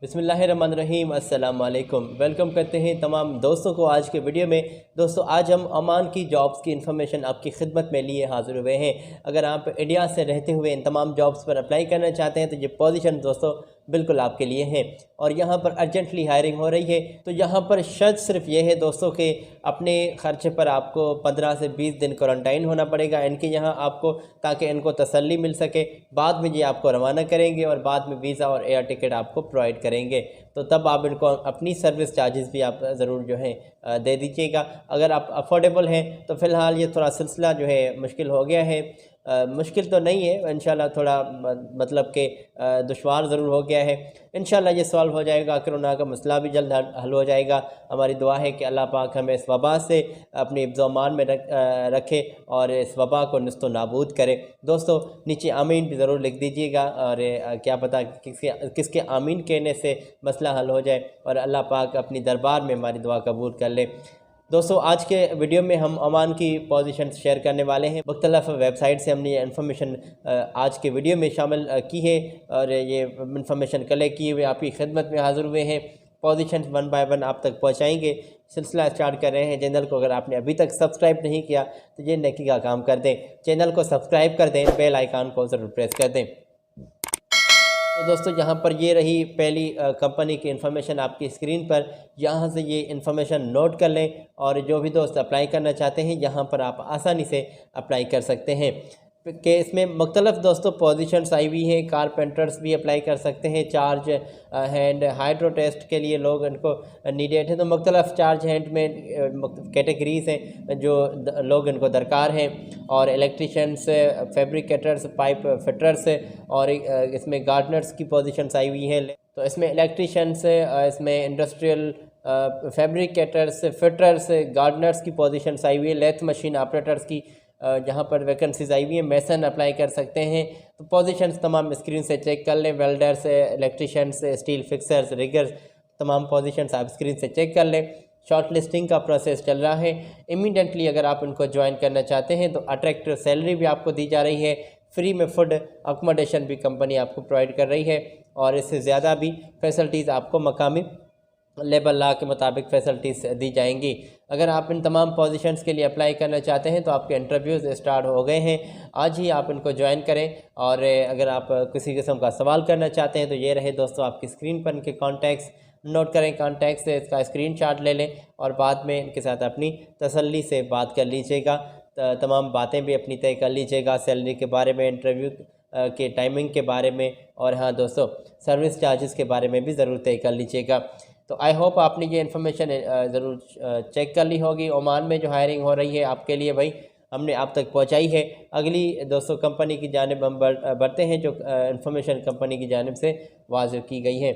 बिस्मिल्लाहिर्रहमानिर्रहीम अस्सलाम वालेकुम। वेलकम करते हैं तमाम दोस्तों को आज के वीडियो में। दोस्तों आज हम ओमान की जॉब्स की इन्फॉर्मेशन आपकी खिदमत में लिए हाज़िर हुए हैं। अगर आप इंडिया से रहते हुए इन तमाम जॉब्स पर अप्लाई करना चाहते हैं तो ये पोजीशन दोस्तों बिल्कुल आपके लिए हैं और यहाँ पर अर्जेंटली हायरिंग हो रही है। तो यहाँ पर शर्त सिर्फ ये है दोस्तों कि अपने ख़र्चे पर आपको 15 से 20 दिन क्वारंटाइन होना पड़ेगा इनके यहाँ आपको, ताकि इनको तसल्ली मिल सके। बाद में ये आपको रवाना करेंगे और बाद में वीज़ा और एयर टिकट आपको प्रोवाइड करेंगे। तो तब आप इनको अपनी सर्विस चार्जेस भी आप ज़रूर जो है दे दीजिएगा। अगर आप अफोर्डेबल हैं तो फ़िलहाल ये थोड़ा सिलसिला जो है मुश्किल हो गया है। मुश्किल तो नहीं है इंशाल्लाह, थोड़ा मतलब कि दुश्वार ज़रूर हो गया है। इंशाल्लाह ये सॉल्व हो जाएगा, कोरोना का मसला भी जल्द हल हो जाएगा। हमारी दुआ है कि अल्लाह पाक हमें इस वबा से अपनी हिफ्ज़-ओ-अमान में रखे और इस वबा को नस्त नाबूद करे। दोस्तों नीचे आमीन भी ज़रूर लिख दीजिएगा और क्या पता किसके आमीन कहने से मसला हल हो जाए और अल्लाह पाक अपनी दरबार में हमारी दुआ कबूल कर ले। दोस्तों आज के वीडियो में हम ओमान की पोजीशन शेयर करने वाले हैं। मुख्तलिफ वेबसाइट से हमने ये इन्फॉर्मेशन आज के वीडियो में शामिल की है और ये इन्फॉर्मेशन कलेक्ट किए हुए आपकी खिदमत में हाज़िर हुए हैं। पोजीशन 1 बाय 1 आप तक पहुंचाएंगे। सिलसिला स्टार्ट कर रहे हैं। चैनल को अगर आपने अभी तक सब्सक्राइब नहीं किया तो ये नेकी का काम कर दें, चैनल को सब्सक्राइब कर दें, बेल आइकान को ज़रूर प्रेस कर दें। तो दोस्तों यहाँ पर ये रही पहली कंपनी की इन्फॉर्मेशन आपकी स्क्रीन पर। यहाँ से ये इन्फॉर्मेशन नोट कर लें और जो भी दोस्त अप्लाई करना चाहते हैं यहाँ पर आप आसानी से अप्लाई कर सकते हैं कि इसमें मुख्तलिफ दोस्तों पोजीशंस आई हुई हैं। कारपेंटर्स भी अप्लाई कर सकते हैं। चार्ज हैंड हाइड्रो टेस्ट के लिए लोग इनको नीडेड है। तो मुख्तलिफ चार्ज हैंड में कैटेगरीज़ हैं जो लोग इनको दरकार हैं। और इलेक्ट्रिशियंस, फैब्रिकेटर्स, पाइप फिटर्स और इसमें गार्डनर्स की पोजीशंस आई हुई हैं। तो इसमें इलेक्ट्रिशियंस, इसमें इंडस्ट्रियल फैब्रिकेटर्स, फिटर्स, गार्डनर्स की पोजीशंस आई हुई है। लेथ मशीन ऑपरेटर्स की जहाँ पर वैकेंसीज आई हुई है। मेसन अप्लाई कर सकते हैं। तो पोजीशंस तमाम स्क्रीन से चेक कर लें। Welders, electricians, steel fixers, riggers, तमाम पोजीशंस आप स्क्रीन से चेक कर लें। शॉर्ट लिस्टिंग का प्रोसेस चल रहा है। इमीडिएटली अगर आप इनको ज्वाइन करना चाहते हैं तो अट्रैक्टिव सैलरी भी आपको दी जा रही है। फ्री में फूड अकोमोडेशन भी कंपनी आपको प्रोवाइड कर रही है और इससे ज़्यादा भी फैसिलिटीज़ आपको मकामी लेबर लॉ के मुताबिक फ़ैसिलिटीज़ दी जाएंगी। अगर आप इन तमाम पोजीशंस के लिए अप्लाई करना चाहते हैं तो आपके इंटरव्यूज़ स्टार्ट हो गए हैं। आज ही आप इनको ज्वाइन करें। और अगर आप किसी किस्म का सवाल करना चाहते हैं तो ये रहे दोस्तों आपकी स्क्रीन पर इनके कॉन्टैक्ट्स। नोट करें कॉन्टैक्ट से, इसका स्क्रीनशॉट ले लें और बाद में इनके साथ अपनी तसल्ली से बात कर लीजिएगा। तमाम बातें भी अपनी तय कर लीजिएगा, सैलरी के बारे में, इंटरव्यू के टाइमिंग के बारे में और हाँ दोस्तों सर्विस चार्जेस के बारे में भी ज़रूर तय कर लीजिएगा। तो आई होप आपने ये इन्फॉर्मेशन ज़रूर चेक कर ली होगी। ओमान में जो हायरिंग हो रही है आपके लिए भाई हमने आप तक पहुंचाई है। अगली दोस्तों कंपनी की जानिब हम बढ़ते हैं जो इन्फॉर्मेशन कंपनी की जानिब से वाज़ेह की गई है।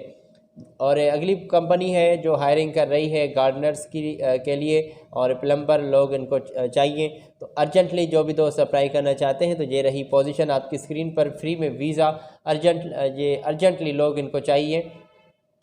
और अगली कंपनी है जो हायरिंग कर रही है गार्डनर्स के लिए और प्लम्बर लोग इनको चाहिए। तो अर्जेंटली जो भी दोस्त अप्लाई करना चाहते हैं तो ये रही पोजीशन आपकी स्क्रीन पर। फ्री में वीज़ा अर्जेंटली लोग इनको चाहिए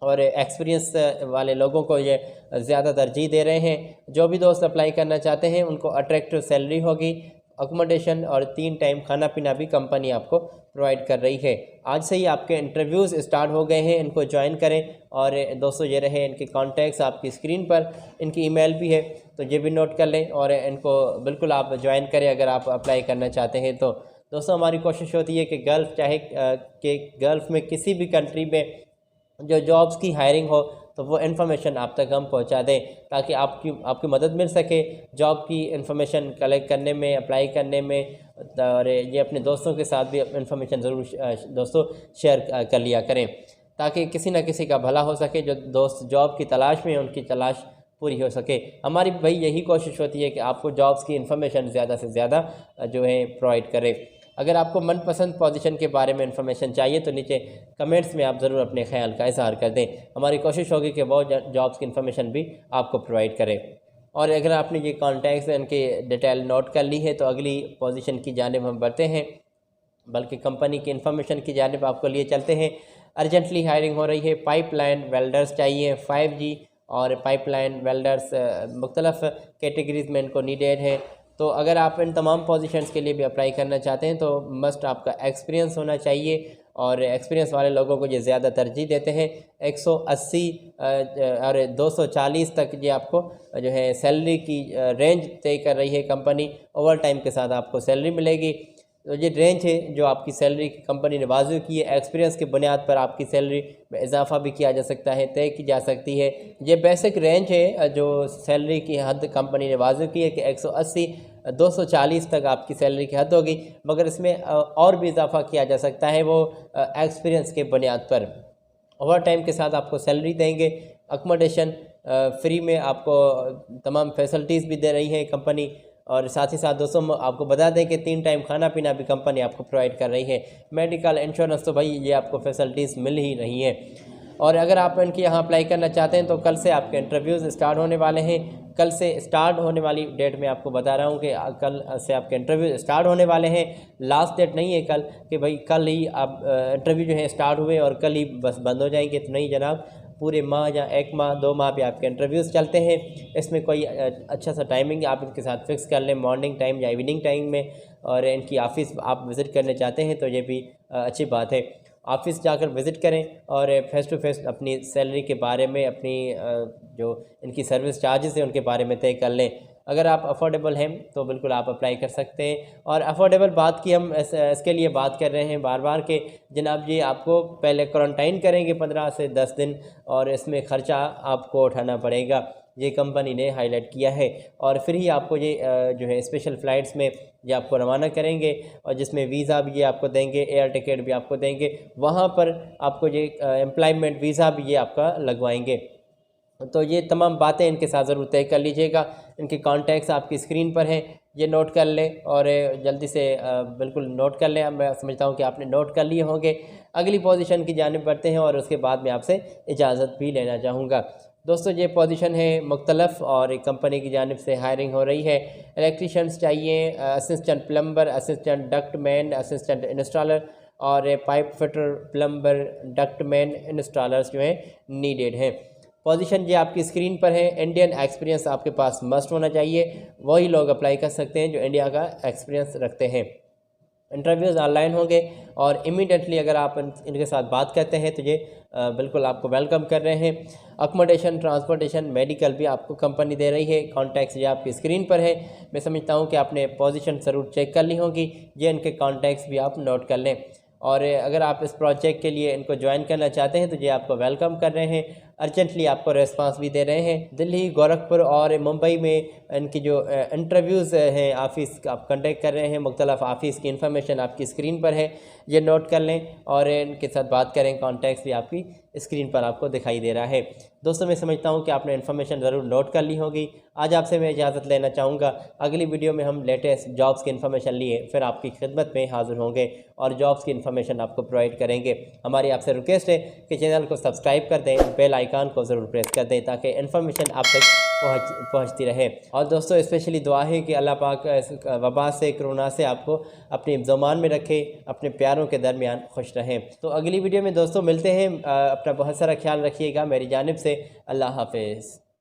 और एक्सपीरियंस वाले लोगों को ये ज़्यादा तरजीह दे रहे हैं। जो भी दोस्त अप्लाई करना चाहते हैं उनको अट्रैक्टिव सैलरी होगी, अकोमोडेशन और 3 टाइम खाना पीना भी कंपनी आपको प्रोवाइड कर रही है। आज से ही आपके इंटरव्यूज़ स्टार्ट हो गए हैं, इनको ज्वाइन करें। और दोस्तों ये रहे इनके कॉन्टैक्ट्स आपकी स्क्रीन पर, इनकी ईमेल भी है तो ये भी नोट कर लें और इनको बिल्कुल आप ज्वाइन करें अगर आप अप्लाई करना चाहते हैं तो। दोस्तों हमारी कोशिश होती है कि गल्फ़ में किसी भी कंट्री में जो जॉब्स की हायरिंग हो तो वो इन्फॉर्मेशन आप तक हम पहुंचा दें ताकि आपकी मदद मिल सके जॉब की इन्फॉर्मेशन कलेक्ट करने में, अप्लाई करने में। और ये अपने दोस्तों के साथ भी इन्फॉर्मेशन ज़रूर दोस्तों शेयर कर लिया करें ताकि किसी न किसी का भला हो सके। जो दोस्त जॉब की तलाश में उनकी तलाश पूरी हो सके। हमारी भाई यही कोशिश होती है कि आपको जॉब्स की इन्फॉर्मेशन ज़्यादा से ज़्यादा जो है प्रोवाइड करें। अगर आपको मनपसंद पोजीशन के बारे में इन्फॉर्मेशन चाहिए तो नीचे कमेंट्स में आप ज़रूर अपने ख्याल का इज़हार कर दें। हमारी कोशिश होगी कि वो जॉब्स की इन्फॉर्मेशन भी आपको प्रोवाइड करें। और अगर आपने ये कॉन्टैक्ट्स इनके डिटेल नोट कर ली है तो अगली पोजीशन की जानिब हम बढ़ते हैं, बल्कि कंपनी की इन्फॉर्मेशन की जानिब आपको लिए चलते हैं। अर्जेंटली हायरिंग हो रही है। पाइपलाइन वेल्डर्स चाहिए, 5G और पाइपलाइन वेल्डर्स मुख्तलिफ कैटेगरीज़ में इनको नीडेड है। तो अगर आप इन तमाम पोजीशंस के लिए भी अप्लाई करना चाहते हैं तो मस्ट आपका एक्सपीरियंस होना चाहिए और एक्सपीरियंस वाले लोगों को ये ज़्यादा तरजीह देते हैं। 180 और 240 तक ये आपको जो है सैलरी की रेंज तय कर रही है कंपनी। ओवर टाइम के साथ आपको सैलरी मिलेगी। तो ये रेंज है जो आपकी सैलरी की कंपनी ने वाज़ू की है। एक्सपीरियंस की बुनियाद पर आपकी सैलरी में इजाफा भी किया जा सकता है, तय की जा सकती है। ये बेसिक रेंज है जो सैलरी की हद कंपनी ने वाज़ू की है कि 180 240 तक आपकी सैलरी की हद होगी, मगर इसमें और भी इजाफा किया जा सकता है, वो एक्सपीरियंस के बुनियाद पर। ओवर टाइम के साथ आपको सैलरी देंगे। अकोमोडेशन फ्री में आपको तमाम फैसिलिटीज़ भी दे रही है कंपनी। और साथ ही साथ दोस्तों आपको बता दें कि 3 टाइम खाना पीना भी कंपनी आपको प्रोवाइड कर रही है। मेडिकल इंश्योरेंस तो भाई ये आपको फैसिलिटीज़ मिल ही रही हैं। और अगर आप इनके यहाँ अप्लाई करना चाहते हैं तो कल से आपके इंटरव्यूज़ स्टार्ट होने वाले हैं। कल से स्टार्ट होने वाली डेट में आपको बता रहा हूँ कि कल से आपके इंटरव्यू स्टार्ट होने वाले हैं। लास्ट डेट नहीं है कल कि भाई कल ही आप इंटरव्यू जो है स्टार्ट हुए और कल ही बस बंद हो जाएंगे, तो नहीं जनाब, पूरे माह या 1 माह 2 माह भी आपके इंटरव्यूज़ चलते हैं। इसमें कोई अच्छा सा टाइमिंग आप इनके साथ फिक्स कर लें, मॉर्निंग टाइम या इवनिंग टाइम में। और इनकी ऑफ़िस आप विज़िट करने चाहते हैं तो ये भी अच्छी बात है। ऑफ़िस जाकर विज़िट करें और फ़ेस टू फेस अपनी सैलरी के बारे में, अपनी जो इनकी सर्विस चार्जेस हैं उनके बारे में तय कर लें। अगर आप अफोर्डेबल हैं तो बिल्कुल आप अप्लाई कर सकते हैं। और अफोर्डेबल बात की हम इसके लिए बात कर रहे हैं बार बार के जनाब जी आपको पहले क्वारंटाइन करेंगे 15 से 10 दिन और इसमें ख़र्चा आपको उठाना पड़ेगा, ये कंपनी ने हाईलाइट किया है। और फिर ही आपको ये जो है स्पेशल फ़्लाइट्स में ये आपको रवाना करेंगे और जिसमें वीज़ा भी ये आपको देंगे, एयर टिकट भी आपको देंगे। वहाँ पर आपको ये एम्प्लॉयमेंट वीज़ा भी ये आपका लगवाएंगे। तो ये तमाम बातें इनके साथ ज़रूर तय कर लीजिएगा। इनके कॉन्टैक्ट्स आपकी स्क्रीन पर हैं, ये नोट कर लें और जल्दी से बिल्कुल नोट कर लें। मैं समझता हूँ कि आपने नोट कर लिए होंगे। अगली पोजीशन की जानिब बढ़ते हैं और उसके बाद मैं आपसे इजाज़त भी लेना चाहूँगा। दोस्तों ये पोजीशन है मुख्तलफ़ और एक कंपनी की जानिब से हायरिंग हो रही है। इलेक्ट्रीशियंस चाहिए, assistant plumber, assistant ductman, assistant installer और pipe fitter, plumber, ductman, installers जो हैं नीडेड हैं। पोजीशन जो आपकी स्क्रीन पर है। इंडियन एक्सपीरियंस आपके पास मस्ट होना चाहिए, वही लोग अप्लाई कर सकते हैं जो इंडिया का एक्सपीरियंस रखते हैं। इंटरव्यूज़ ऑनलाइन होंगे और इमीडिएटली अगर आप इनके साथ बात करते हैं तो ये बिल्कुल आपको वेलकम कर रहे हैं। अकोमोडेशन, ट्रांसपोर्टेशन, मेडिकल भी आपको कंपनी दे रही है। कॉन्टैक्ट्स ये आपकी स्क्रीन पर है। मैं समझता हूँ कि आपने पोजीशन ज़रूर चेक कर ली होगी, ये इनके कॉन्टैक्ट्स भी आप नोट कर लें। और अगर आप इस प्रोजेक्ट के लिए इनको ज्वाइन करना चाहते हैं तो ये आपको वेलकम कर रहे हैं, अर्जेंटली आपको रिस्पांस भी दे रहे हैं। दिल्ली, गोरखपुर और मुंबई में इनकी जो इंटरव्यूज़ हैं ऑफ़िस आप कंडक्ट कर रहे हैं। मुख्तलिफ़ ऑफ़िस की इन्फॉर्मेशन आपकी स्क्रीन पर है, ये नोट कर लें और इनके साथ बात करें। कॉन्टैक्ट्स भी आपकी स्क्रीन पर आपको दिखाई दे रहा है। दोस्तों मैं समझता हूँ कि आपने इन्फॉर्मेशन ज़रूर नोट कर ली होगी। आज आपसे मैं इजाज़त लेना चाहूँगा। अगली वीडियो में हम लेटेस्ट जॉब्स की इन्फॉर्मेशन लिए फिर आपकी खिदमत में हाज़िर होंगे और जॉब्स की इन्फॉर्मेशन आपको प्रोवाइड करेंगे। हमारी आपसे रिक्वेस्ट है कि चैनल को सब्सक्राइब कर दें, बेल आइकन को ज़रूर प्रेस कर दें ताकि इन्फॉर्मेशन आप तक पहुँचती रहे। और दोस्तों स्पेशली दुआ है कि अल्लाह पाक इस वबा से, कोरोना से आपको अपनी ज़ुबान में रखे, अपने प्यारों के दरमियान खुश रहें। तो अगली वीडियो में दोस्तों मिलते हैं। अपना बहुत सारा ख्याल रखिएगा मेरी जानिब से। अल्लाह हाफ़िज़।